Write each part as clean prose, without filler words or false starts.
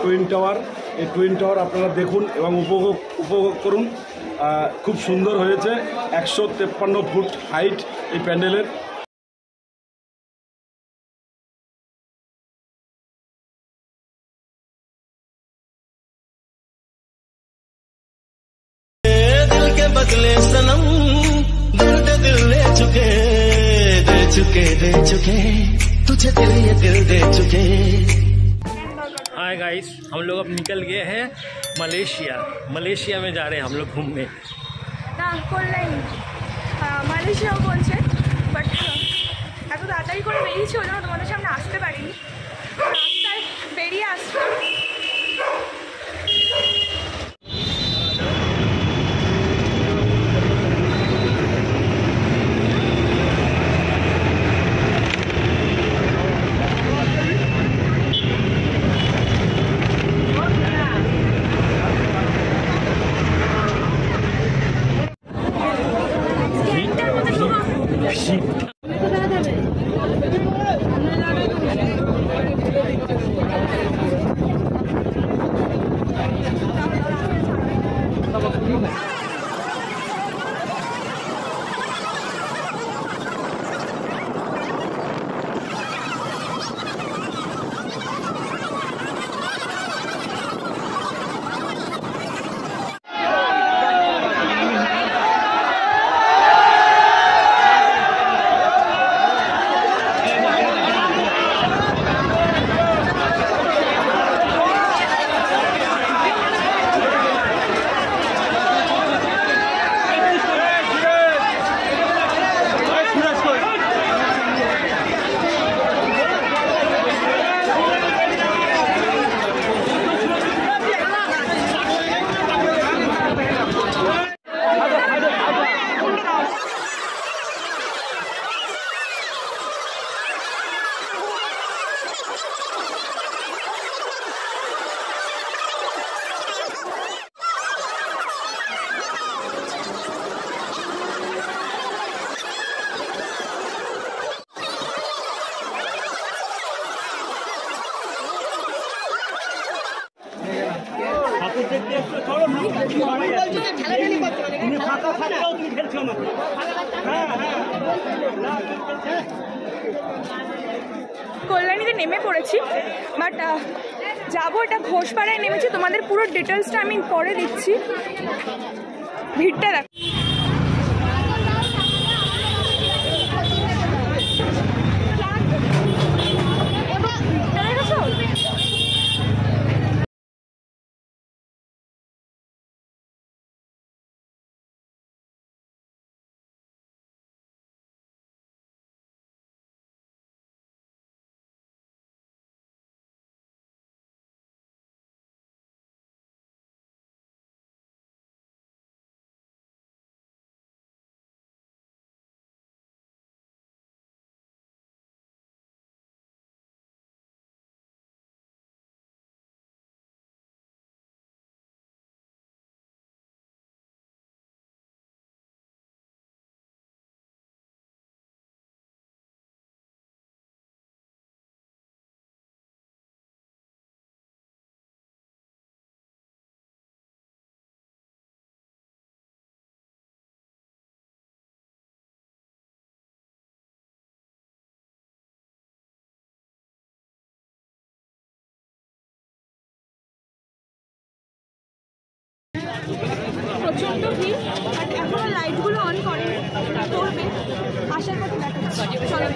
Twin tower, এই twin tower আপনারা দেখুন এবং উপভোগ করুন। খুব সুন্দর হয়েছে, 153 ফুট হাইট এই প্যান্ডেলের। बदले सनम दर्द दिल ले चुके तुझे दिल ये दिल दे चुके। हाय गाइस, हम लोग अब निकल गए हैं मलेशिया में जा रहे हैं हम लोग घूमने। না করলেই মালয়েশিয়াও বলছে, বাট এত তাড়াতাড়ি করে বেরিয়েছি ওই জন্য তোমাদের সামনে আসতে পারিনি। রাস্তায় বেরিয়ে আসলাম। কল্যাণীতে নেমে পড়েছি, বাট যাবো, এটা ঘোষপাড়ায় নেমেছি। তোমাদের পুরো ডিটেলসটা আমি পরে দিচ্ছি। ভিড়টা দেখ। প্রচণ্ড ভিড়, বাট এখনো লাইটগুলো অন করে, করবে, আসার পথে দেখাচ্ছি। চলো।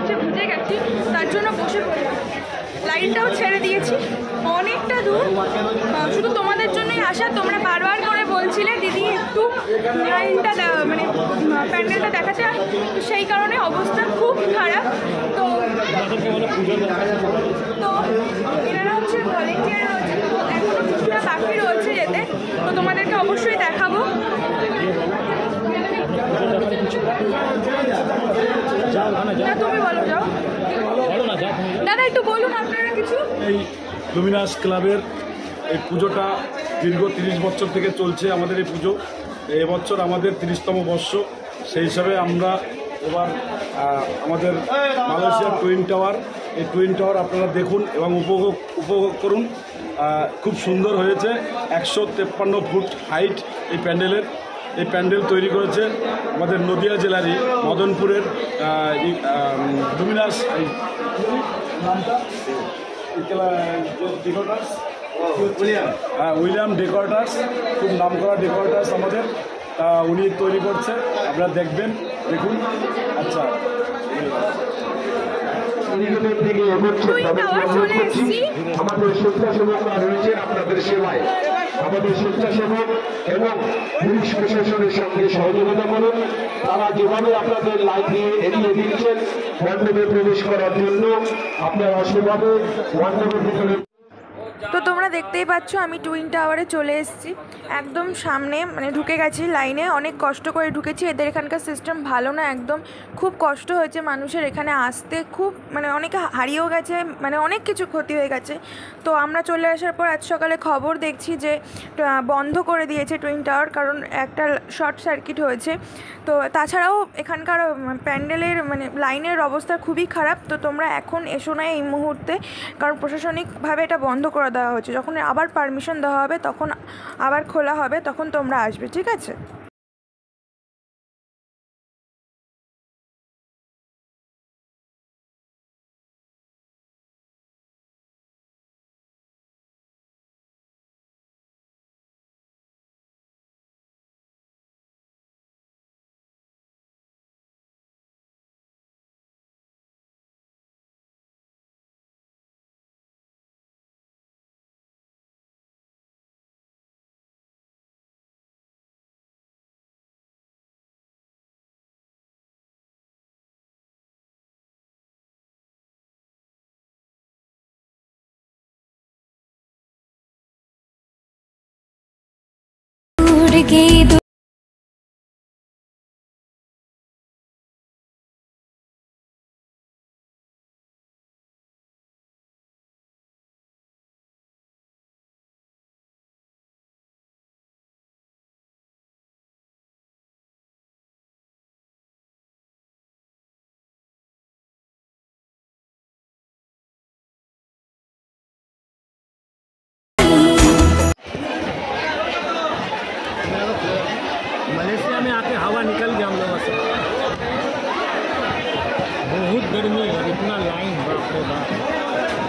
হচ্ছে বুঝে গেছি, তার জন্য বসে পড়লাম। লাইনটাও ছেড়ে দিয়েছি, অনেকটা দূর, শুধু তোমাদের জন্যই আসা। তোমরা বারবার করে বলছিলে দিদি একটু লাইনটা মানে প্যান্ডেলটা দেখাতে, সেই কারণে অবস্থা খুব খারাপ। তো এনারা হচ্ছে ভলেন্টিয়ার রয়েছে, তো এখনও কিছুটা বাকি রয়েছে যেতে, তো তোমাদেরকে অবশ্যই দেখাবো। তুমি বলো, যাও দাদা, একটু বলুন আপনারা কিছু। এই লুমিনাস ক্লাবের এই পুজোটা দীর্ঘ 30 বছর থেকে চলছে আমাদের এই পুজো। এবছর আমাদের 30তম বর্ষ, সেই হিসাবে আমরা এবার আমাদের মালয়েশিয়ার টুইন টাওয়ার, এই টুইন টাওয়ার আপনারা দেখুন এবং উপভোগ করুন। খুব সুন্দর হয়েছে, 153 ফুট হাইট এই প্যান্ডেলের। এই প্যান্ডেল তৈরি করেছে আমাদের নদিয়া জেলারই মদনপুরের লুমিনাস ডেকোরেটার্স, উইলিয়াম ডেকোরেটার্স, খুব নামকরা ডেকোরেটার্স আমাদের, উনি তৈরি করছে, আপনারা দেখবেন, দেখুন। আচ্ছা, আমাদের স্বেচ্ছাসেবকরা রয়েছে আপনাদের সেবায়। আমাদের স্বেচ্ছাসেবক এবং পুলিশ প্রশাসনের সঙ্গে সহযোগিতা করুন। তারা যেভাবে আপনাদের লাইন দিয়ে এড়িয়ে দিচ্ছেন মণ্ডপে প্রবেশ করার জন্য, আপনারা সেভাবে মণ্ডপের ভিতরে। তো তোমরা দেখতেই পাচ্ছ আমি টুইন টাওয়ারে চলে এসেছি, একদম সামনে, মানে ঢুকে গেছি লাইনে। অনেক কষ্ট করে ঢুকেছি, এদের এখানকার সিস্টেম ভালো না একদম, খুব কষ্ট হয়েছে মানুষের এখানে আসতে, খুব মানে অনেকে হারিয়েও গেছে, মানে অনেক কিছু ক্ষতি হয়ে গেছে। তো আমরা চলে আসার পর আজ সকালে খবর দেখছি যে বন্ধ করে দিয়েছে টুইন টাওয়ার, কারণ একটা শর্ট সার্কিট হয়েছে। তো তাছাড়াও এখানকার প্যান্ডেলের মানে লাইনের অবস্থা খুবই খারাপ। তো তোমরা এখন এসো না এই মুহূর্তে, কারণ প্রশাসনিকভাবে এটা বন্ধ করে দেওয়া হচ্ছে। যখন আবার পারমিশন দেওয়া হবে, তখন আবার খোলা হবে, তখন তোমরা আসবে, ঠিক আছে? मलेशिया में आके हवा निकल गया हम लोगों से, बहुत गर्मी है, इतना लाइन, बाप रे बाप।